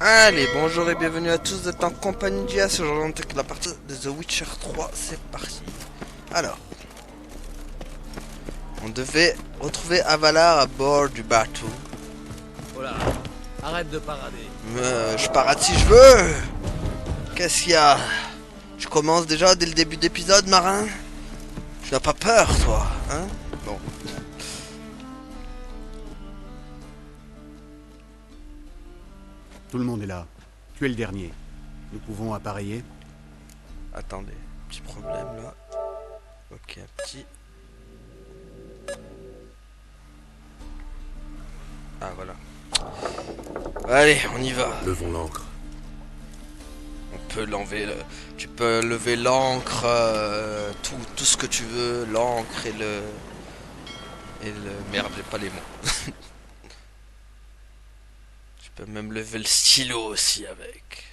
Allez, bonjour et bienvenue à tous, vous êtes en compagnie d'IAS. Aujourd'hui on attaque la partie de The Witcher 3, c'est parti. Alors, on devait retrouver Avalar à bord du bateau. Oh là, arrête de parader. Je parade si je veux. Qu'est-ce qu'il y a? Tu commences déjà dès le début d'épisode, marin? Tu n'as pas peur, toi, hein? Bon, Tout le monde est là. Tu es le dernier. Nous pouvons appareiller. attendez, petit problème là. Ok, un petit... Ah, voilà. Allez, on y va. Levons l'ancre. On peut l'enlever, tu peux lever l'encre, tout ce que tu veux, l'encre et le merde, j'ai pas les mots. Tu peux même lever le stylo aussi avec.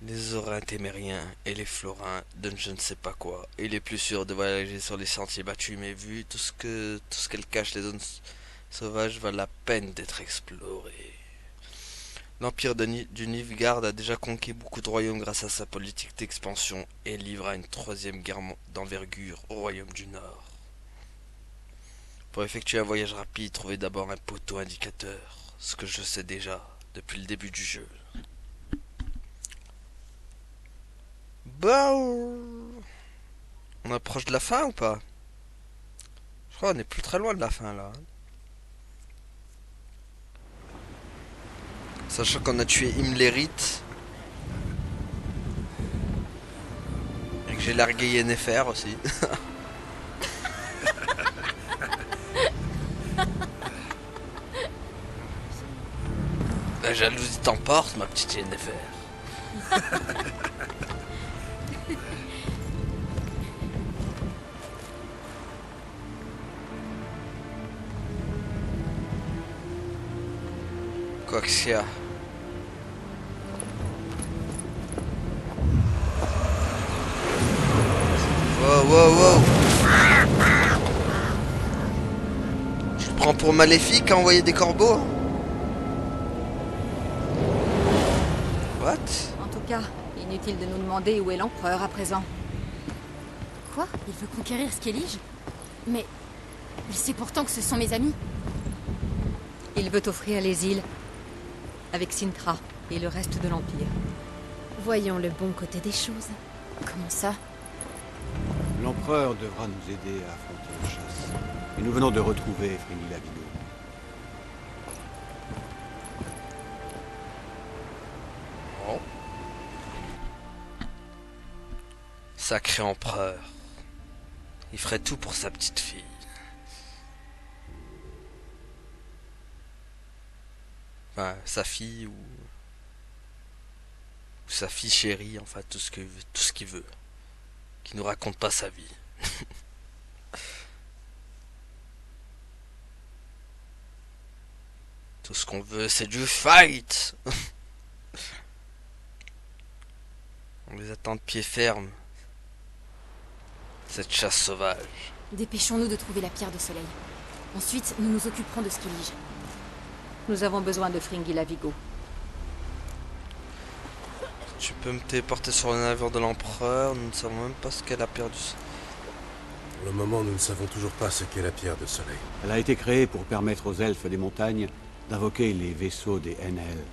Les Aurins témériens et les Florins donnent je ne sais pas quoi. Il est plus sûr de voyager sur les sentiers battus, mais vu tout ce qu'elle cache, les zones sauvages valent la peine d'être explorées. L'empire du Nilfgaard a déjà conquis beaucoup de royaumes grâce à sa politique d'expansion et livra une troisième guerre d'envergure au royaume du Nord. Pour effectuer un voyage rapide, trouvez d'abord un poteau indicateur, ce que je sais déjà depuis le début du jeu. Bah, on approche de la fin ou pas? Je crois qu'on est plus très loin de la fin là. Sachant qu'on a tué Imlerit et que j'ai largué Yennefer aussi. La jalousie t'emporte, ma petite Yennefer. Quoi que qu'il y a. Wow, wow, wow. Tu te prends pour Maléfique à envoyer des corbeaux? What? En tout cas, inutile de nous demander où est l'empereur à présent. Quoi? Il veut conquérir Skellige? Mais... Il sait pourtant que ce sont mes amis. Il veut offrir les îles avec Sintra et le reste de l'Empire. Voyons le bon côté des choses. Comment ça? L'empereur devra nous aider à affronter la chasse. Et nous venons de retrouver Fringilla-Vigo. Oh. Sacré empereur. Il ferait tout pour sa petite fille. Enfin, sa fille ou sa fille chérie, enfin tout ce qu'il veut. Qui nous raconte pas sa vie. Tout ce qu'on veut, c'est du fight. On les attend de pied ferme. Cette chasse sauvage. Dépêchons-nous de trouver la pierre de soleil. Ensuite, nous nous occuperons de Skellige. Nous avons besoin de Fringilla-Vigo. Tu peux me téléporter sur le navire de l'empereur. Nous ne savons même pas ce qu'elle a perdu. Pour le moment, nous ne savons toujours pas ce qu'est la pierre de soleil. Elle a été créée pour permettre aux elfes des montagnes d'invoquer les vaisseaux des Enel.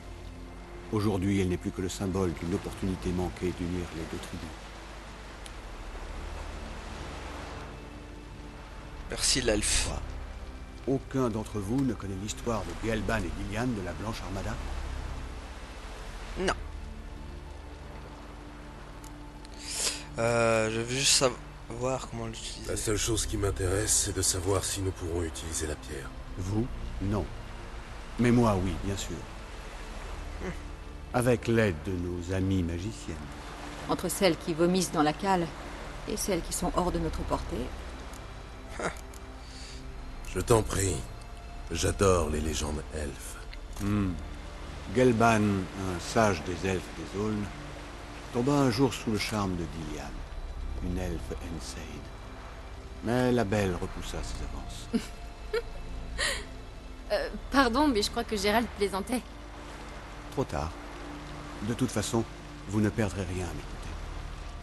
Aujourd'hui, elle n'est plus que le symbole d'une opportunité manquée d'unir les deux tribus. Merci l'elfe. Aucun d'entre vous ne connaît l'histoire de Gelban et Gillian de la Blanche Armada? Non. Je veux juste savoir comment l'utiliser. La seule chose qui m'intéresse, c'est de savoir si nous pourrons utiliser la pierre. Vous, non. Mais moi, oui, bien sûr. Avec l'aide de nos amies magiciennes. Entre celles qui vomissent dans la cale et celles qui sont hors de notre portée. Je t'en prie. J'adore les légendes elfes. Gelban, un sage des elfes des Aulnes, tomba un jour sous le charme de Gillian, une elfe Enseid. Mais la belle repoussa ses avances. Pardon, mais je crois que Gérald plaisantait. Trop tard. De toute façon, vous ne perdrez rien à m'écouter.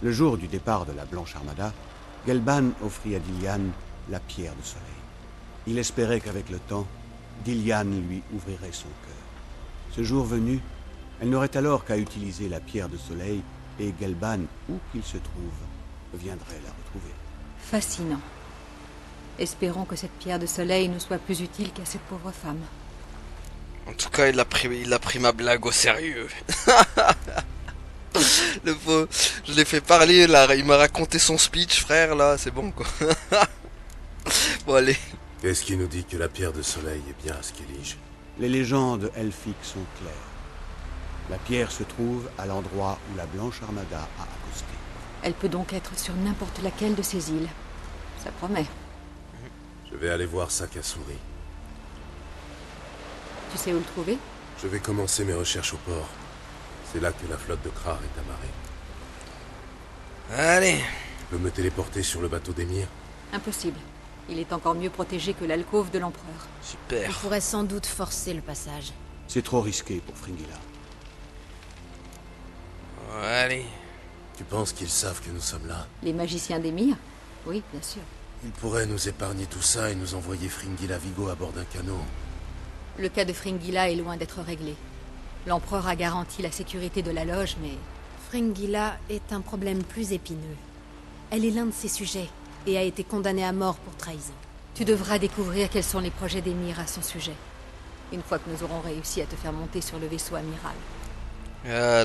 Le jour du départ de la Blanche Armada, Gelban offrit à Dilian la pierre de soleil. Il espérait qu'avec le temps, Dilian lui ouvrirait son cœur. Ce jour venu, elle n'aurait alors qu'à utiliser la pierre de soleil et Gelban, où qu'il se trouve, viendrait la retrouver. Fascinant. Espérons que cette pierre de soleil nous soit plus utile qu'à cette pauvre femme. En tout cas, il a pris ma blague au sérieux. Le pauvre, je l'ai fait parler là, il m'a raconté son speech, frère, là, c'est bon quoi. Bon, allez. Qu'est-ce qui nous dit que la pierre de soleil est bien à Skellige? Les légendes elfiques sont claires. La pierre se trouve à l'endroit où la Blanche Armada a accosté. Elle peut donc être sur n'importe laquelle de ces îles. Ça promet. Je vais aller voir Sakasuri. Tu sais où le trouver? Je vais commencer mes recherches au port. C'est là que la flotte de Krar est amarrée. Allez. Je peux me téléporter sur le bateau d'émir? Impossible. Il est encore mieux protégé que l'alcôve de l'empereur. On Super. pourrait sans doute forcer le passage. C'est trop risqué pour Fringilla. Allez. Tu penses qu'ils savent que nous sommes là? Les magiciens d'Emir? Oui, bien sûr. Ils pourraient nous épargner tout ça et nous envoyer Fringilla Vigo à bord d'un canot. Le cas de Fringilla est loin d'être réglé. L'empereur a garanti la sécurité de la loge, mais... Fringilla est un problème plus épineux. Elle est l'un de ses sujets et a été condamnée à mort pour trahison. Tu devras découvrir quels sont les projets d'Emir à son sujet. Une fois que nous aurons réussi à te faire monter sur le vaisseau amiral.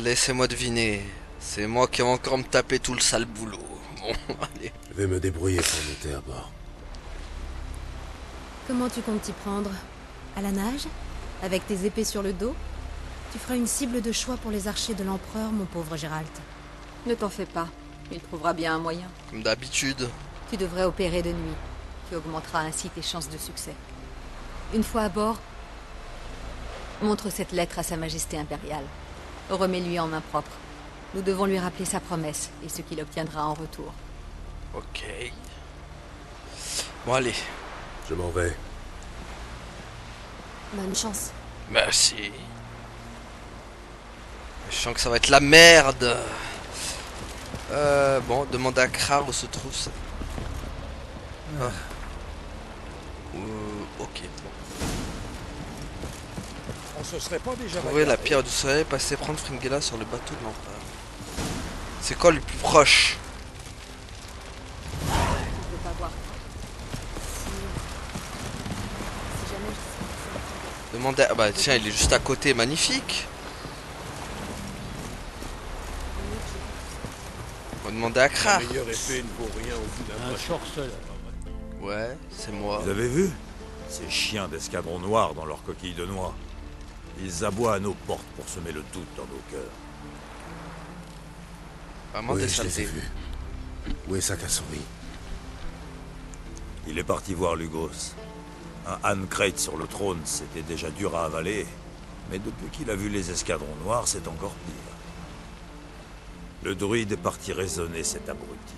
Laissez-moi deviner. C'est moi qui vais encore me taper tout le sale boulot. Bon, allez. Je vais me débrouiller pour monter à bord. Comment tu comptes t'y prendre? À la nage? Avec tes épées sur le dos? Tu feras une cible de choix pour les archers de l'empereur, mon pauvre Gérald. Ne t'en fais pas. Il trouvera bien un moyen. Comme d'habitude. Tu devrais opérer de nuit. Tu augmenteras ainsi tes chances de succès. Une fois à bord, montre cette lettre à Sa Majesté impériale. Remets-lui en main propre. Nous devons lui rappeler sa promesse et ce qu'il obtiendra en retour. Ok. Bon, allez. Je m'en vais. Bonne chance. Merci. Je sens que ça va être la merde. Bon, demande à Krar où se trouve ça. Ah. Ok. On se serait pas déjà Trouver la pierre du soleil, passer prendre Fringilla sur le bateau de l'empereur. C'est quoi le plus proche? Je veux pas voir. Si jamais je... Demande à... Ah bah tiens, il est juste à côté, magnifique. On va demander à Krar. La meilleure épée ne vaut rien au bout d'un Un prochain. sorceleur. Ouais, c'est moi. Vous avez vu? Ces chiens d'escadron noir dans leur coquille de noix. Ils aboient à nos portes pour semer le doute dans nos cœurs. Vraiment des Oui, je les ai saletés. vus. Où est Sakasuri? Il est parti voir Lugos. Un Han Krayt sur le trône, c'était déjà dur à avaler. Mais depuis qu'il a vu les escadrons noirs, c'est encore pire. Le druide est parti raisonner cet abruti.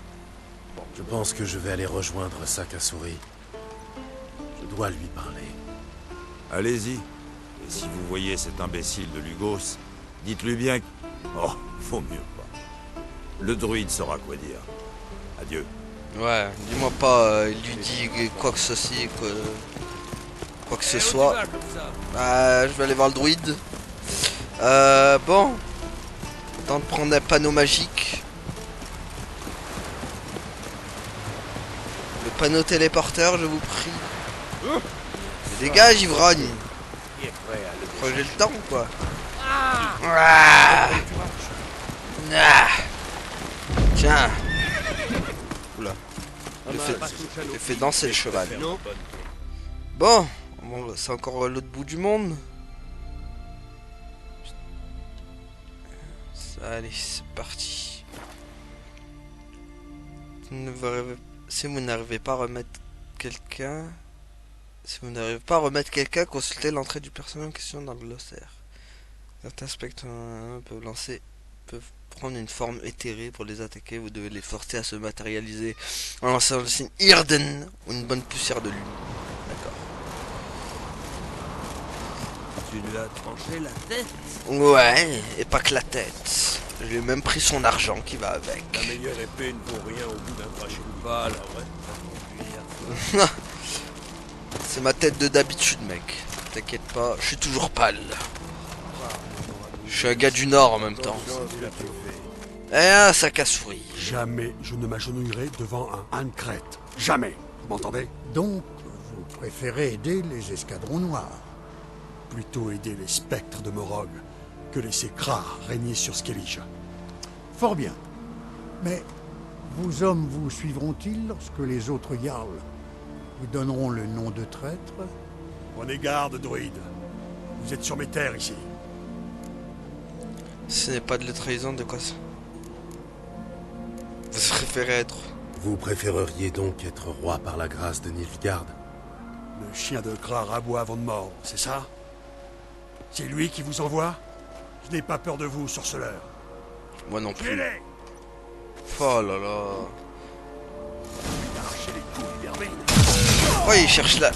Je pense que je vais aller rejoindre Sakasuri. Je dois lui parler. Allez-y. Et si vous voyez cet imbécile de Lugos, dites-lui bien que... Oh, vaut mieux pas. Le druide saura quoi dire. Adieu. Ouais, dis-moi pas, il lui dit quoi que ceci, quoi que ce soit. Je vais aller voir le druide. Bon. Temps de prendre un panneau magique. Le panneau téléporteur, je vous prie. Mais dégage, ivrogne. Faut que j'ai le temps, quoi. Ah. Ah. Tiens. Oula. J'ai fait danser le cheval. Bon, c'est encore l'autre bout du monde. Allez, c'est parti. Si vous n'arrivez pas à remettre quelqu'un... Si vous n'arrivez pas à remettre quelqu'un, consultez l'entrée du personnage en question dans le glossaire. Certains spectres peuvent prendre une forme éthérée pour les attaquer. Vous devez les forcer à se matérialiser en lançant le signe Irden ou une bonne poussière de lune. D'accord. Tu lui as tranché la tête? Ouais, et pas que la tête. Je lui ai même pris son argent qui va avec. La meilleure épée ne vaut rien au bout d'un crachet de balle, ouais. C'est ma tête de d'habitude, mec. T'inquiète pas, je suis toujours pâle. Je suis un gars du Nord en même temps. Eh, un sac à souris. Jamais je ne m'agenouillerai devant un Ancrète. Jamais. Vous m'entendez? Donc, vous préférez aider les escadrons noirs? Plutôt aider les spectres de Morog que laisser Krar régner sur Skellige. Fort bien. Mais vos hommes vous suivront-ils lorsque les autres Jarls vous donneront le nom de traître? Prenez garde, druide. Vous êtes sur mes terres ici. Ce n'est pas de la trahison, de quoi ça? Vous préférez être... Vous préféreriez donc être roi par la grâce de Nilfgaard? Le chien de Krar aboie avant de mordre, c'est ça? C'est lui qui vous envoie? Je n'ai pas peur de vous, sorceleur. Moi non plus. Tuez-les! Oh là là. Arrachez les couilles, vermine. Oh, il cherche la...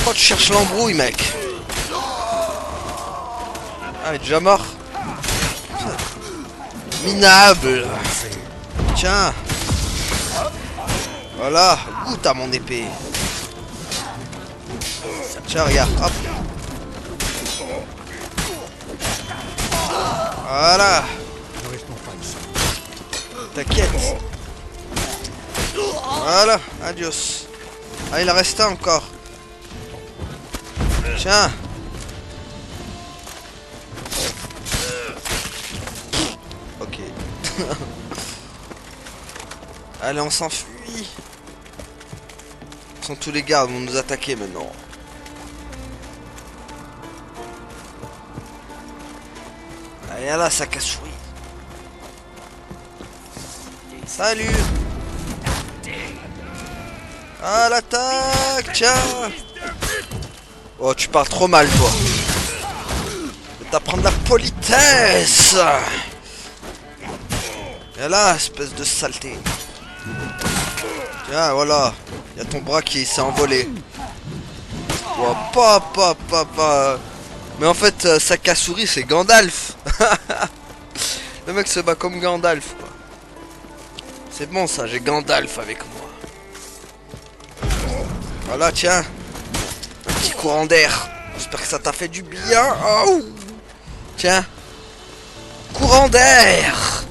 Oh, tu cherches l'embrouille, mec. Ah, il est déjà mort. Minable. Tiens. Voilà, goûte à mon épée. Tiens, regarde, hop. Voilà. Ne restons pas ici. T'inquiète. Voilà, adios. Ah, il en reste un encore. Tiens. Ok. Allez, on s'enfuit. Sont tous les gardes vont nous attaquer maintenant. Allez, là, sac à souris. Salut. À l'attaque, tiens. Oh, tu parles trop mal, toi. Je vais t'apprendre la politesse. Et là, espèce de saleté. Tiens, voilà. Il y a ton bras qui s'est envolé. Oh, pas. Mais en fait, sac à souris, c'est Gandalf. Le mec se bat comme Gandalf, quoi. C'est bon, ça, j'ai Gandalf avec moi. Voilà, tiens. Un petit courant d'air. J'espère que ça t'a fait du bien. Oh. Tiens. Courant d'air.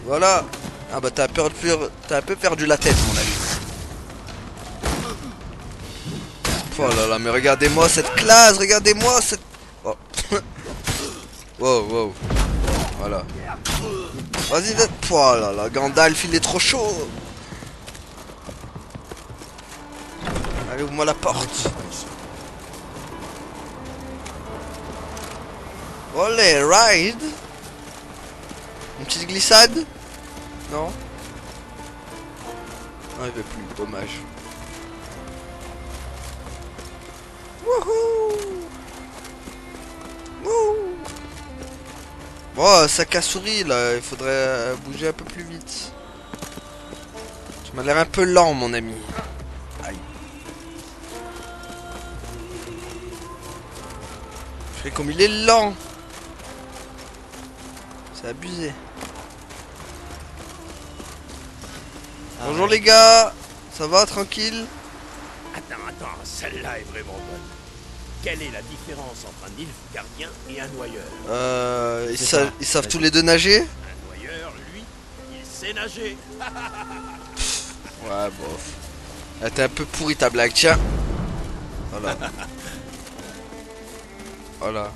Voilà. Ah bah t'as un peu perdu la tête, mon ami. Oh là là, mais regardez-moi cette classe, regardez-moi cette... Oh. Wow. Voilà. Vas-y, oh là là, Gandalf, il est trop chaud. Allez, ouvre-moi la porte. Olé, ride. Une petite glissade? Non? Non, il veut plus, dommage. Wouhou! Wouhou! Bon, sac à souris, là, il faudrait bouger un peu plus vite. Tu m'as l'air un peu lent, mon ami. Aïe. Je fais comme il est lent. C'est abusé. Bonjour les gars, ça va, tranquille? Attends, celle-là est vraiment bonne. Quelle est la différence entre un Nilfgaardien et un noyeur? Ils savent tous les deux nager? Un noyeur, lui, il sait nager. Ouais, bof. Ah, t'es un peu pourri ta blague, tiens. Voilà. Voilà.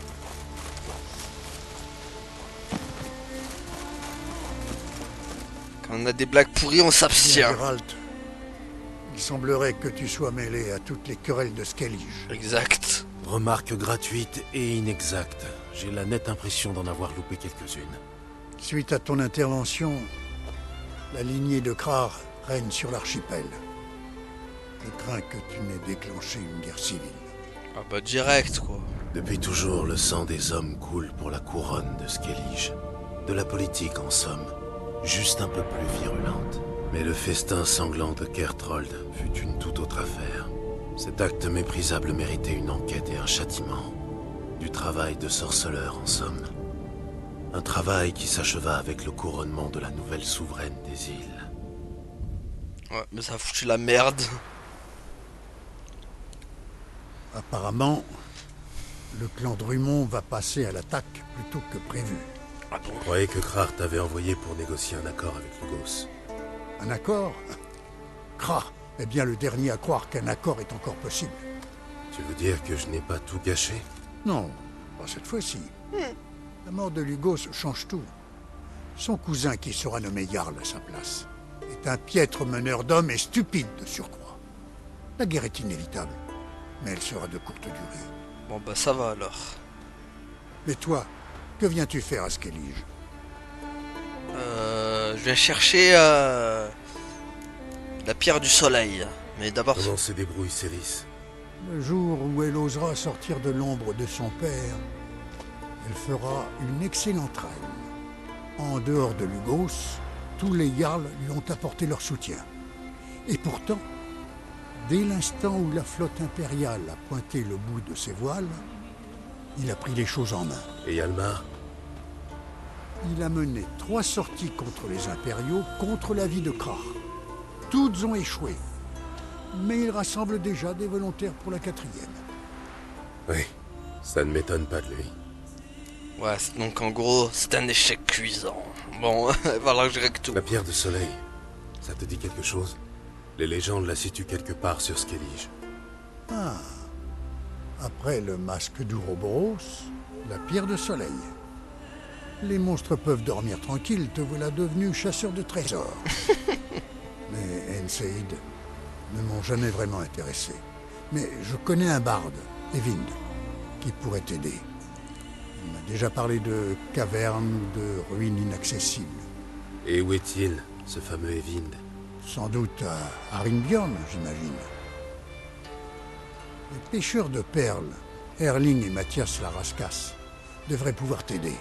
Quand on a des blagues pourries, on s'abstient. Geralt, il semblerait que tu sois mêlé à toutes les querelles de Skellige. Exact. Remarque gratuite et inexacte. J'ai la nette impression d'en avoir loupé quelques-unes. Suite à ton intervention, la lignée de Krar règne sur l'archipel. Je crains que tu n'aies déclenché une guerre civile. Ah bah direct, quoi. Depuis toujours, le sang des hommes coule pour la couronne de Skellige. De la politique, en somme. Juste un peu plus virulente. Mais le festin sanglant de Kertrold fut une toute autre affaire. Cet acte méprisable méritait une enquête et un châtiment. Du travail de sorceleur, en somme. Un travail qui s'acheva avec le couronnement de la nouvelle souveraine des îles. Ouais, mais ça a foutu la merde. Apparemment, le clan Drummond va passer à l'attaque plutôt que prévu. Ah bon? Je croyais que Krar t'avait envoyé pour négocier un accord avec Lugos. Un accord? Krar est bien le dernier à croire qu'un accord est encore possible. Tu veux dire que je n'ai pas tout gâché? Non, pas cette fois-ci. La mort de Lugos change tout. Son cousin, qui sera nommé Jarl à sa place, est un piètre meneur d'hommes et stupide de surcroît. La guerre est inévitable, mais elle sera de courte durée. Bon bah ça va alors. Mais toi, que viens-tu faire à Skellige? Je viens chercher la pierre du soleil. Mais d'abord... Comment se débrouille Célis? Le jour où elle osera sortir de l'ombre de son père, elle fera une excellente reine. En dehors de Lugos, tous les Jarls lui ont apporté leur soutien. Et pourtant, dès l'instant où la flotte impériale a pointé le bout de ses voiles, il a pris les choses en main. Et Hjalmar? Il a mené 3 sorties contre les impériaux, contre l'avis de Krar. Toutes ont échoué. Mais il rassemble déjà des volontaires pour la 4e. Oui, ça ne m'étonne pas de lui. Ouais, donc en gros, c'est un échec cuisant. Bon, voilà que je règle tout. La pierre de soleil, ça te dit quelque chose? Les légendes la situent quelque part sur Skellige. Ah. Après le masque d'Ouroboros, la pierre de soleil. Les monstres peuvent dormir tranquilles, te voilà devenu chasseur de trésors. Mais Enseid ne m'ont jamais vraiment intéressé. Mais je connais un barde, Evind, qui pourrait t'aider. Il m'a déjà parlé de cavernes ou de ruines inaccessibles. Et où est-il, ce fameux Evind? Sans doute à Arinbjorn, j'imagine. Les pêcheurs de perles, Erling et Mathias Laraskas, devraient pouvoir t'aider.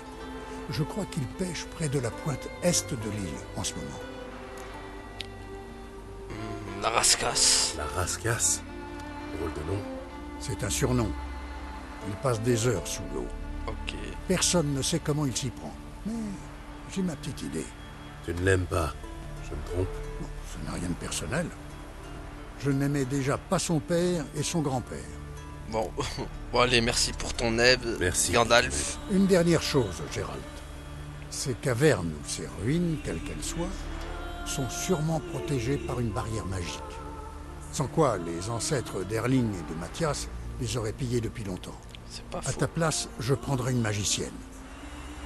Je crois qu'ils pêchent près de la pointe est de l'île en ce moment. Laraskas. Laraskas? Drôle de nom. C'est un surnom. Il passe des heures sous l'eau. Ok. Personne ne sait comment il s'y prend. Mais j'ai ma petite idée. Tu ne l'aimes pas, je me trompe? Non, ce n'a rien de personnel. Je n'aimais déjà pas son père et son grand-père. Bon. Bon allez, merci pour ton aide, Merci. Gandalf. Une dernière chose, Gérald. Ces cavernes ou ces ruines, quelles qu'elles soient, sont sûrement protégées par une barrière magique. Sans quoi, les ancêtres d'Erling et de Mathias les auraient pillées depuis longtemps. C'est pas À faux. ta place, je prendrai une magicienne.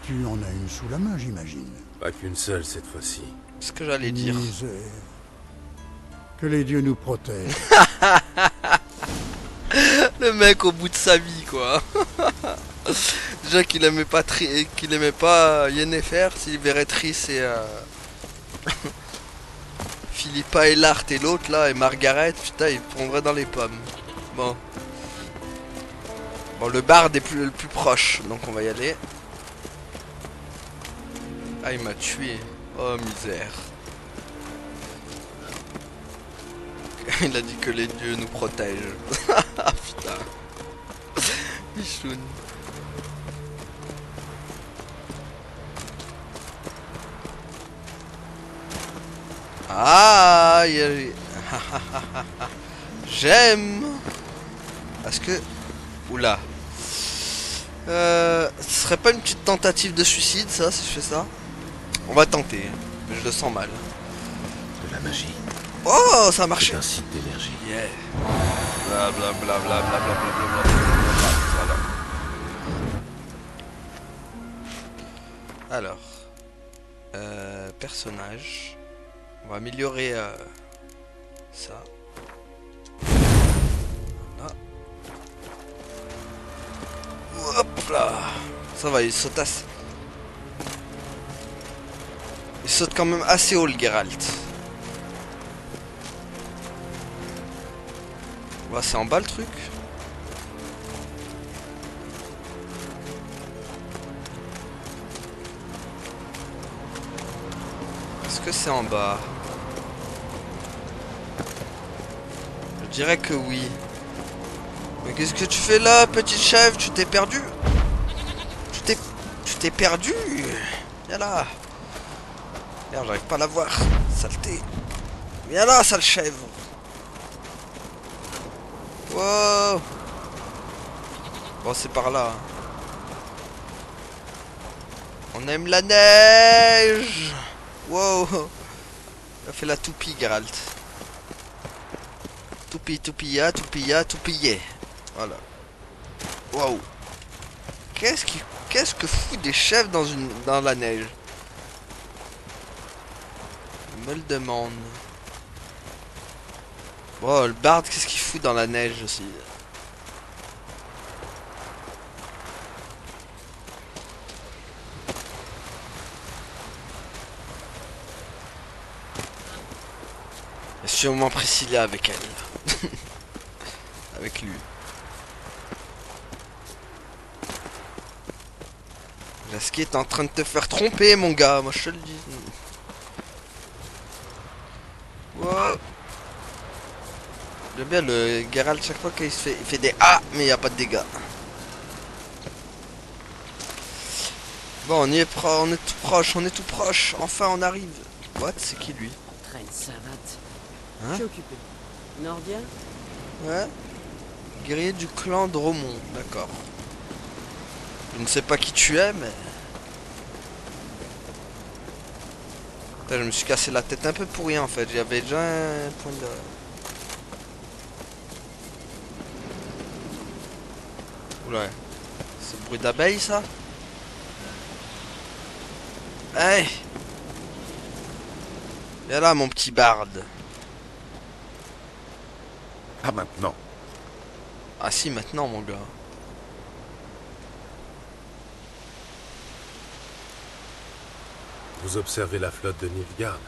Tu en as une sous la main, j'imagine. Pas qu'une seule cette fois-ci. Ce que j'allais dire. Misère. Que les dieux nous protègent. Le mec au bout de sa vie, quoi. Déjà qu'il aimait pas Yennefer, s'il verrait Triss et Philippa et Lart et l'autre là et Margaret, putain, il prendrait dans les pommes. Bon. Bon, le bard est le plus proche, donc on va y aller. Ah, il m'a tué. Oh misère. Il a dit que les dieux nous protègent. Ah putain. Bichoun. Ah, j'aime. Est-ce que... Oula. Ce serait pas une petite tentative de suicide, ça, si je fais ça? On va tenter, mais je le sens mal. De la magie. Oh, ça a marché. C'est un site d'énergie. Yeah. Bla bla bla bla bla bla bla bla bla. Voilà. Alors, personnage. On va améliorer ça. Voilà. Hop là. Ça va, il saute assez. Il saute quand même assez haut, le Geralt. Ouais, c'est en bas le truc. Est-ce que c'est en bas? Je dirais que oui. Mais qu'est-ce que tu fais là, petit chef? Tu t'es perdu? Tu t'es perdu? Viens là. Merde, j'arrive pas à la voir. Saleté. Viens là, sale chèvre. Wow. Bon, c'est par là. On aime la neige. Wow. Il a fait la toupie, Geralt. Toupie, toupilla, toupilla, toupillé. Voilà. Wow. Qu'est-ce que fout des chefs dans la neige? Je me le demande. Bon, le bard, qu'est-ce qu'il fout dans la neige aussi? Il y a sûrement Priscilla avec elle. Avec lui. Lasky est en train de te faire tromper, mon gars. Moi, je te le dis. Wow. J'aime bien le Geralt, chaque fois qu'il se fait, il fait des A, mais il n'y a pas de dégâts. Bon, on est tout proche. Enfin, on arrive. What? C'est qui lui? Traîne savate. Hein? Je suis occupé. Nordien? Ouais. Guerrier du clan de Romont, d'accord. Je ne sais pas qui tu es, mais... Putain, je me suis cassé la tête un peu pour rien en fait. J'avais déjà un point de... Oula. C'est le bruit d'abeille ça? Hey! Viens là mon petit barde. Ah, maintenant. Ah si, maintenant mon gars. Vous observez la flotte de Nilfgaard?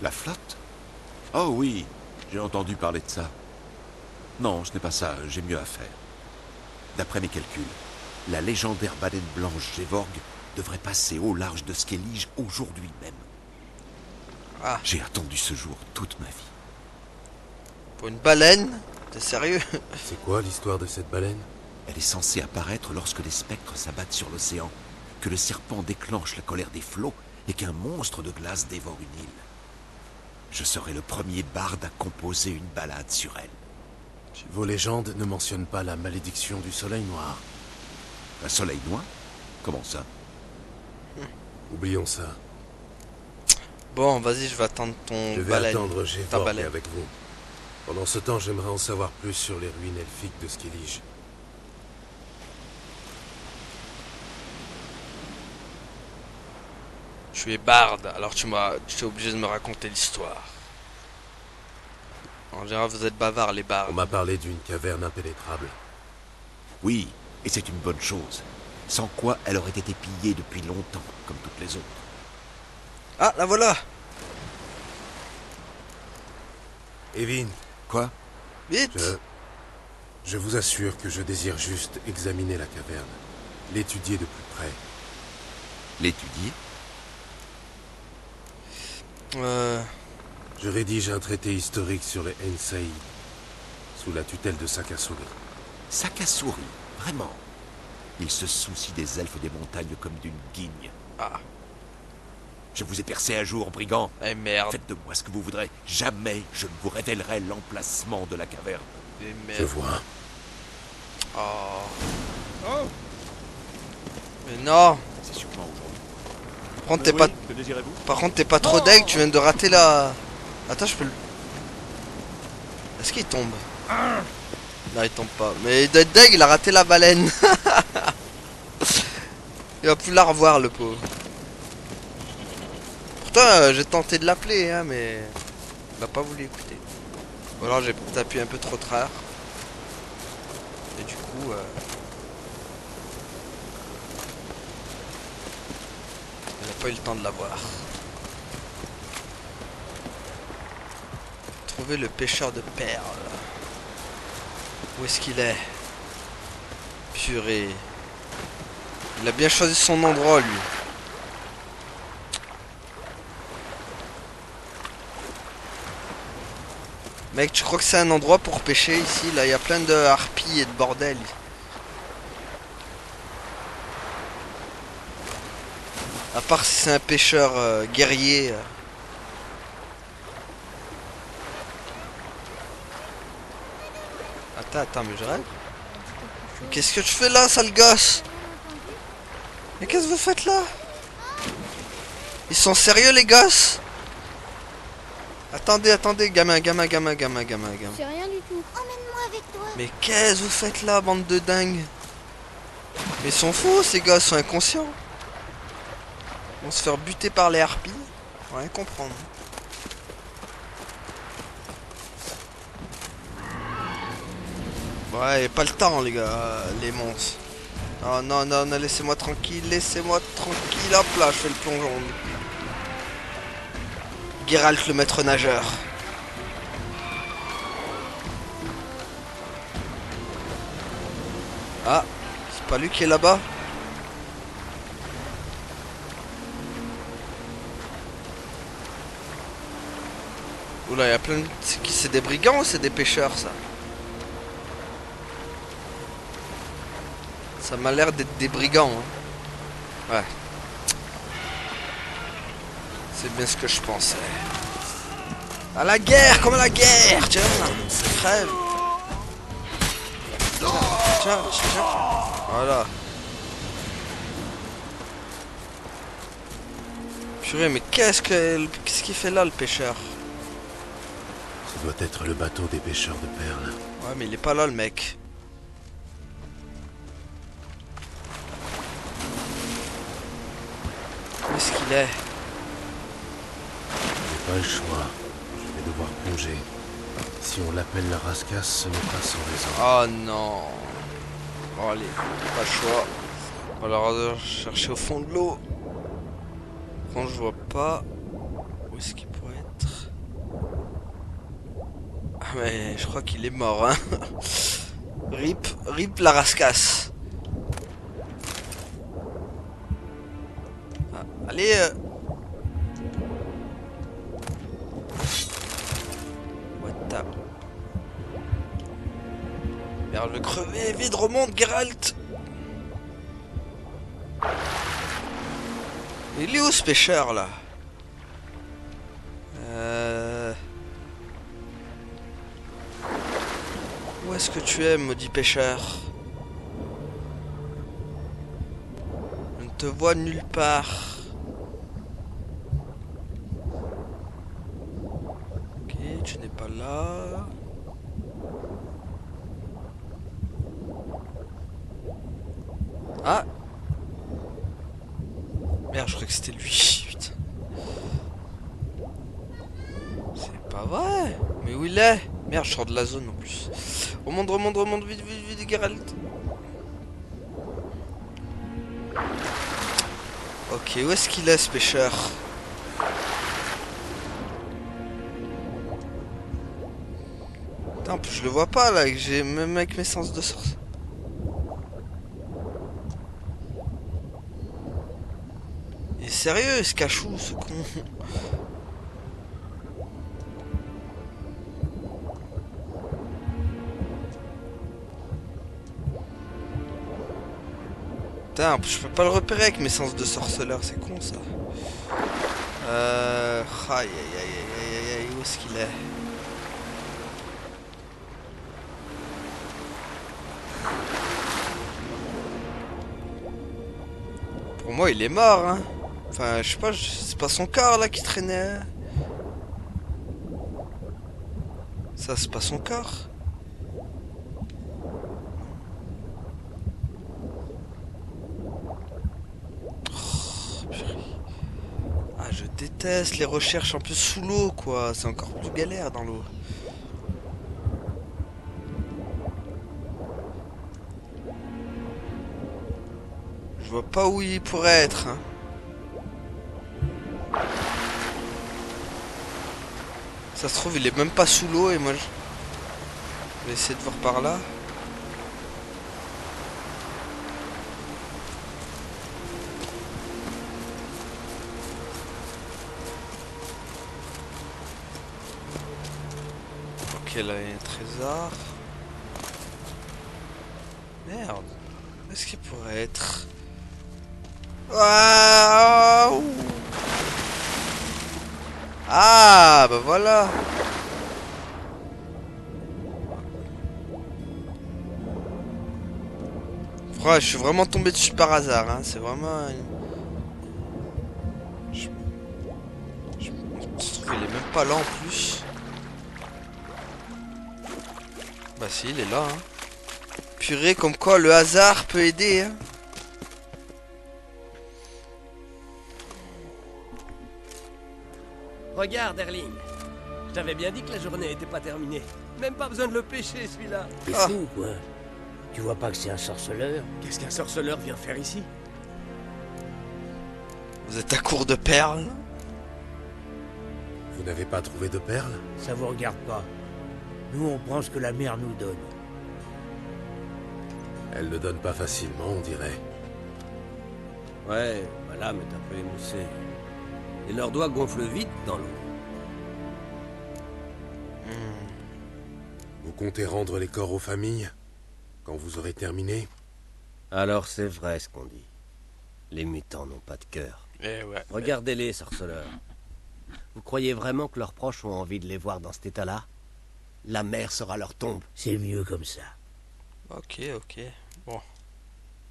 La flotte? Oh oui, j'ai entendu parler de ça. Non, ce n'est pas ça, j'ai mieux à faire. D'après mes calculs, la légendaire baleine blanche Gévorg devrait passer au large de Skellige aujourd'hui même. Ah. J'ai attendu ce jour toute ma vie. Pour une baleine? T'es sérieux? C'est quoi l'histoire de cette baleine? Elle est censée apparaître lorsque les spectres s'abattent sur l'océan, que le serpent déclenche la colère des flots et qu'un monstre de glace dévore une île. Je serai le premier barde à composer une ballade sur elle. Vos légendes ne mentionnent pas la malédiction du soleil noir. Un soleil noir? Comment ça? Oublions ça. Bon, vas-y, je vais attendre ton Je vais baleine. attendre Ta Gévorg baleine. avec vous. Pendant ce temps, j'aimerais en savoir plus sur les ruines elfiques de Skellige. Tu es barde, alors tu es obligé de me raconter l'histoire. En général, vous êtes bavards, les bardes. On m'a parlé d'une caverne impénétrable. Oui, et c'est une bonne chose. Sans quoi elle aurait été pillée depuis longtemps, comme toutes les autres. Ah, la voilà! Evin. Quoi? Vite! Je vous assure que je désire juste examiner la caverne. L'étudier de plus près. L'étudier? Je rédige un traité historique sur les Ensei, sous la tutelle de Sakasuri. Sakasuri, vraiment? Il se soucie des elfes des montagnes comme d'une guigne. Ah. Je vous ai percé un jour, brigand. Eh merde. Faites de moi ce que vous voudrez. Jamais je ne vous révélerai l'emplacement de la caverne. Eh merde. Je vois. Oh. Oh. Mais non. C'est sûrement aujourd'hui. Par contre, t'es pas trop deg, tu viens de rater la... Attends, je peux le... Est-ce qu'il tombe? Non, il tombe pas. Mais il doit être deg, il a raté la baleine. Il va plus la revoir, le pauvre. Pourtant, j'ai tenté de l'appeler, hein, mais... Il n'a pas voulu écouter. Ou alors j'ai peut-être appuyé un peu trop tard. Et du coup... Il n'a pas eu le temps de la voir. Trouver le pêcheur de perles. Où est-ce qu'il est? Purée. Il a bien choisi son endroit, lui. Mec, tu crois que c'est un endroit pour pêcher ici? Là, il y a plein de harpies et de bordel. À part si c'est un pêcheur guerrier. Attends, mais je rêve. Qu'est-ce que tu fais là, sale gosse? Mais qu'est-ce que vous faites là? Ils sont sérieux, les gosses? Attendez, gamin. C'est rien du tout. Emmène-moi avec toi. Mais qu'est-ce que vous faites là, bande de dingues? Mais ils sont fous, ces gosses, sont inconscients. Ils vont se faire buter par les harpies. On va rien comprendre. Ouais, pas le temps, les gars, les monstres. Oh non, laissez-moi tranquille, hop là, je fais le plongeon. Geralt, le maître nageur. Ah, c'est pas lui qui est là-bas? Oula, il y a plein de... C'est des brigands ou c'est des pêcheurs, ça? Ça m'a l'air d'être des brigands. Hein. Ouais. C'est bien ce que je pensais. À la guerre, comme à la guerre. Tiens, crève. Tiens. Voilà. Purée, mais qu'est-ce qu'il fait là, le pêcheur? Ce doit être le bateau des pêcheurs de perles. Ouais, mais il est pas là, le mec. Où est-ce qu'il est? J'ai pas le choix. Je vais devoir plonger. Si on l'appelle la rascasse, ce n'est pas sans raison. Oh non. Bon allez, pas le choix. On va alors chercher au fond de l'eau. Quand je vois pas. Où est-ce qu'il pourrait être? Ah mais je crois qu'il est mort, hein. Rip la rascasse. Ah, allez What the... Merde, je vais crever, vite, remonte, Geralt. Il est où ce pêcheur là? Où est-ce que tu es, maudit pêcheur? Je ne te vois nulle part. Ok, tu n'es pas là. Ah! Merde, je croyais que c'était lui. Putain. C'est pas vrai. Mais où il est? Merde, je sors de la zone en plus. Remonte, vite, Geralt. Ok, où est-ce qu'il est, ce pêcheur? Putain, en plus, je le vois pas là, j'ai même avec mes sens de sorcier. Il est sérieux, ce cachou, ce con. Putain, je peux pas le repérer avec mes sens de sorceleur, c'est con ça. Aïe, où est-ce qu'il est? Pour moi, il est mort, hein. Enfin, je sais pas, c'est pas son corps là qui traînait. Ça, c'est pas son corps. Je déteste les recherches un peu sous l'eau, quoi. C'est encore plus galère dans l'eau. Je vois pas où il pourrait être. Hein. Ça se trouve, il est même pas sous l'eau et moi je vais essayer de voir par là. Ok. là, il y a un trésor. Merde. Qu'est-ce qu'il pourrait être? Waouh! Ah, bah voilà. Ouais, je suis vraiment tombé dessus par hasard, hein. C'est vraiment... Je trouve qu'il est même pas là en plus. Bah si, il est là, hein. Purée, comme quoi le hasard peut aider, hein. Regarde, Erling. Je t'avais bien dit que la journée était pas terminée. Même pas besoin de le pêcher, celui-là. T'es fou, quoi. Tu vois pas que c'est un sorceleur? Qu'est-ce qu'un sorceleur vient faire ici? Vous êtes à court de perles? Vous n'avez pas trouvé de perles? Ça vous regarde pas. Nous, on prend ce que la mer nous donne. Elle ne donne pas facilement, on dirait. Ouais, bah là, mais t'as peu émoussé. Et leurs doigts gonflent vite dans l'eau. Vous comptez rendre les corps aux familles quand vous aurez terminé? Alors c'est vrai ce qu'on dit. Les mutants n'ont pas de cœur. Eh ouais. Regardez-les, sorceleurs. Vous croyez vraiment que leurs proches ont envie de les voir dans cet état-là? La mer sera leur tombe. C'est mieux comme ça. Ok, ok. Bon.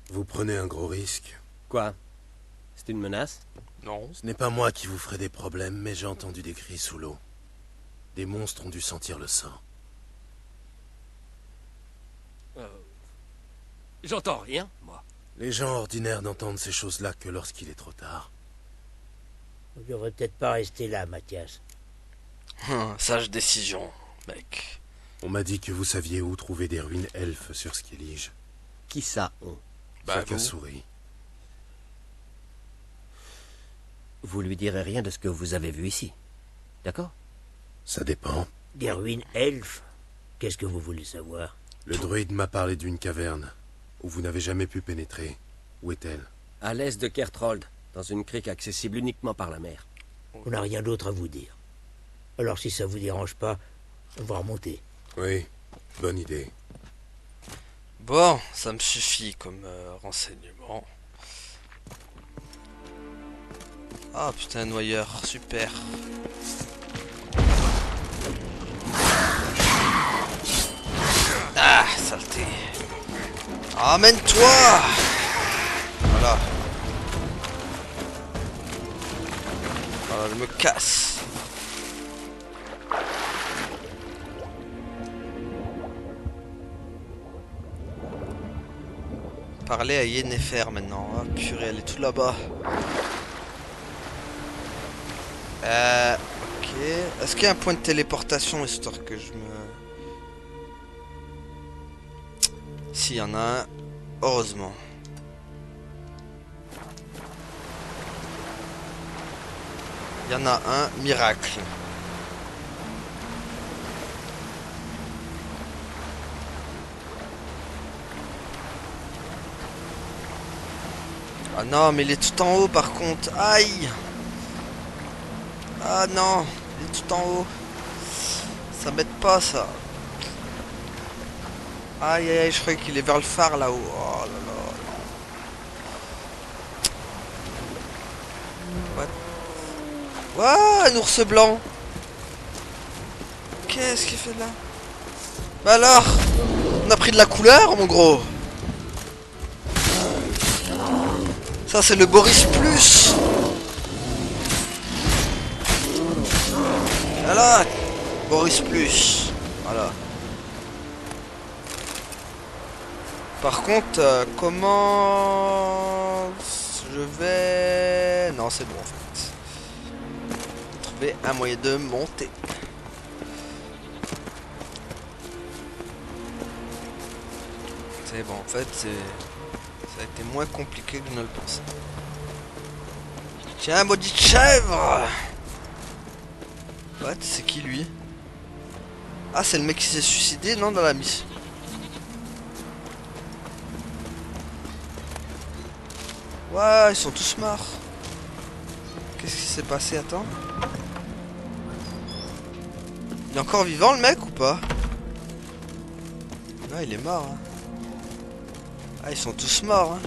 Vous prenez un gros risque. Quoi? C'est une menace? Non. Ce n'est pas moi qui vous ferai des problèmes, mais j'ai entendu des cris sous l'eau. Des monstres ont dû sentir le sang. J'entends rien, moi. Les gens ordinaires n'entendent ces choses-là que lorsqu'il est trop tard. On devrait peut-être pas rester là, Mathias. Sage décision, mec. On m'a dit que vous saviez où trouver des ruines elfes sur Skellige. Qui ça, on? Bah, Chacun sourit. Vous lui direz rien de ce que vous avez vu ici. D'accord? Ça dépend. Des ruines elfes? Qu'est-ce que vous voulez savoir? Le druide m'a parlé d'une caverne où vous n'avez jamais pu pénétrer. Où est-elle? À l'est de Kertrold, dans une crique accessible uniquement par la mer. On n'a rien d'autre à vous dire. Alors si ça vous dérange pas, on va remonter. Oui, bonne idée. Bon, ça me suffit comme renseignement. Ah putain, noyeur, super. Ah, saleté. Amène-toi. Voilà. Voilà, je me casse. Parler à Yennefer maintenant. Ah purée, elle est tout là-bas. Ok. Est-ce qu'il y a un point de téléportation histoire que je me... Si, il y en a un. Heureusement. Il y en a un. Miracle. Ah non, mais il est tout en haut par contre. Aïe! Ah non, il est tout en haut. Ça m'aide pas ça. Aïe aïe aïe, je croyais qu'il est vers le phare là-haut. Oh là là. What? Ouah, un ours blanc. Qu'est-ce qu'il fait là? Bah alors, on a pris de la couleur, mon gros. Ça c'est le Boris Plus. Voilà, Boris Plus. Voilà. Par contre, comment je vais... Non, c'est bon en fait. Trouver un moyen de monter. C'est bon, en fait, ça a été moins compliqué que je ne le pensais. Tiens, maudite chèvre! What? C'est qui lui? Ah, c'est le mec qui s'est suicidé, non, dans la mission. Ouais, ils sont tous morts. Qu'est-ce qui s'est passé? Attends. Il est encore vivant le mec ou pas? Ouais, il est mort. Hein. Ah, ils sont tous morts. Hein.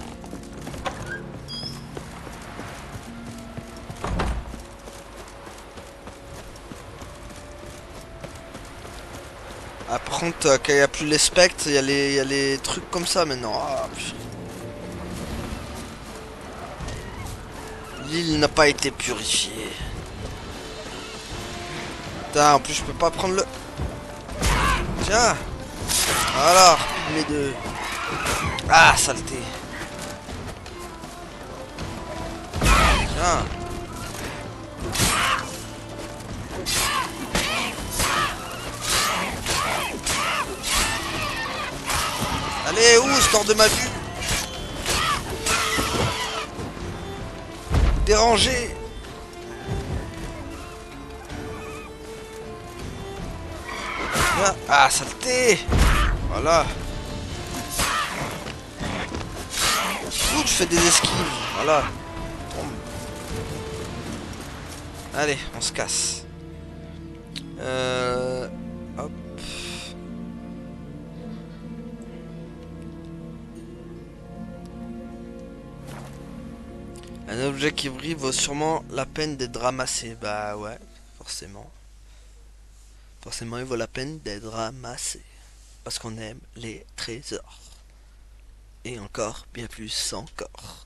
Par contre, quand il n'y a plus les spectres, il y a les trucs comme ça maintenant. Ah, l'île n'a pas été purifiée. Putain, en plus je peux pas prendre le... Tiens. Voilà, mes deux. Ah, saleté. Tiens. Allez, où, sors de ma vue. Dérangé. Ah, saleté. Voilà. Ouh, je fais des esquives. Voilà. Tombe. Allez, on se casse. Hop. Un objet qui brille vaut sûrement la peine d'être ramassé. Bah ouais, forcément. Forcément, il vaut la peine d'être ramassé. Parce qu'on aime les trésors. Et encore, bien plus encore.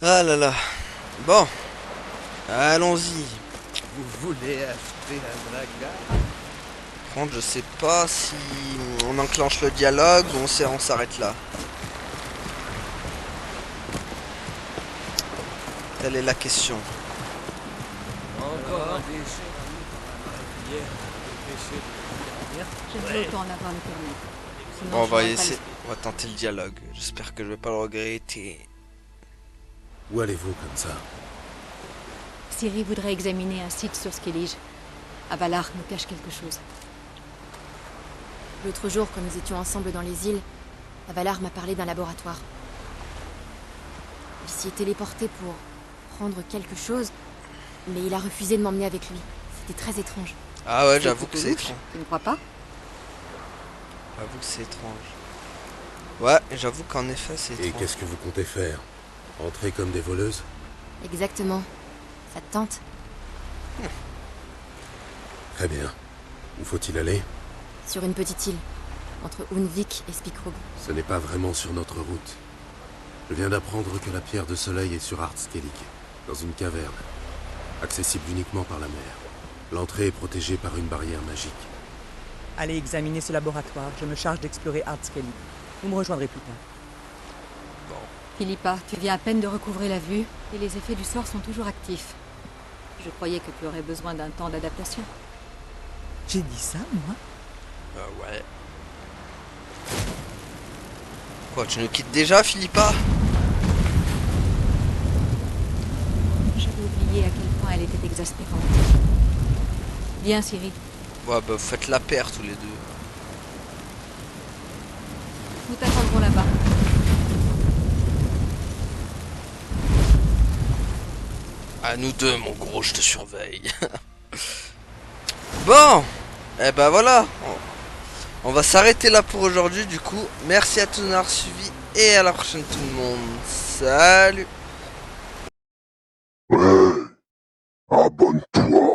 Ah là là. Bon. Allons-y. Vous voulez acheter un braquard? Par contre, je sais pas si on enclenche le dialogue ou on s'arrête là. Telle est la question. Encore un déchet. J'aimerais autant en avoir le permis. Sinon, Bon, on je va n'aurais pas essayer. On va tenter le dialogue. J'espère que je vais pas le regretter. Où allez-vous comme ça? Ciri voudrait examiner un site sur Skellige. Avalar nous cache quelque chose. L'autre jour, quand nous étions ensemble dans les îles, Avalar m'a parlé d'un laboratoire. Il s'y est téléporté pour prendre quelque chose, mais il a refusé de m'emmener avec lui. C'était très étrange. Ah ouais, j'avoue que c'est étrange. Tu ne crois pas? J'avoue que c'est étrange. Ouais, j'avoue qu'en effet c'est étrange. Et qu'est-ce que vous comptez faire? Entrer comme des voleuses? Exactement. Ça te tente? Très bien. Où faut-il aller? Sur une petite île, entre Unvik et Spikrug. Ce n'est pas vraiment sur notre route. Je viens d'apprendre que la pierre de soleil est sur Ardskellig, dans une caverne, accessible uniquement par la mer. L'entrée est protégée par une barrière magique. Allez examiner ce laboratoire, je me charge d'explorer Ardskellig. Vous me rejoindrez plus tard. Philippa, tu viens à peine de recouvrer la vue, et les effets du sort sont toujours actifs. Je croyais que tu aurais besoin d'un temps d'adaptation. J'ai dit ça, moi? Ouais. Quoi, tu nous quittes déjà, Philippa? J'avais oublié à quel point elle était exaspérante. Viens, Ciri. Ouais, bah faites la paire tous les deux. Nous t'attendrons là-bas. À nous deux, mon gros, je te surveille. Bon, et ben voilà. On va s'arrêter là pour aujourd'hui, du coup. Merci à tous d'avoir suivi et à la prochaine tout le monde. Salut. Ouais, abonne-toi.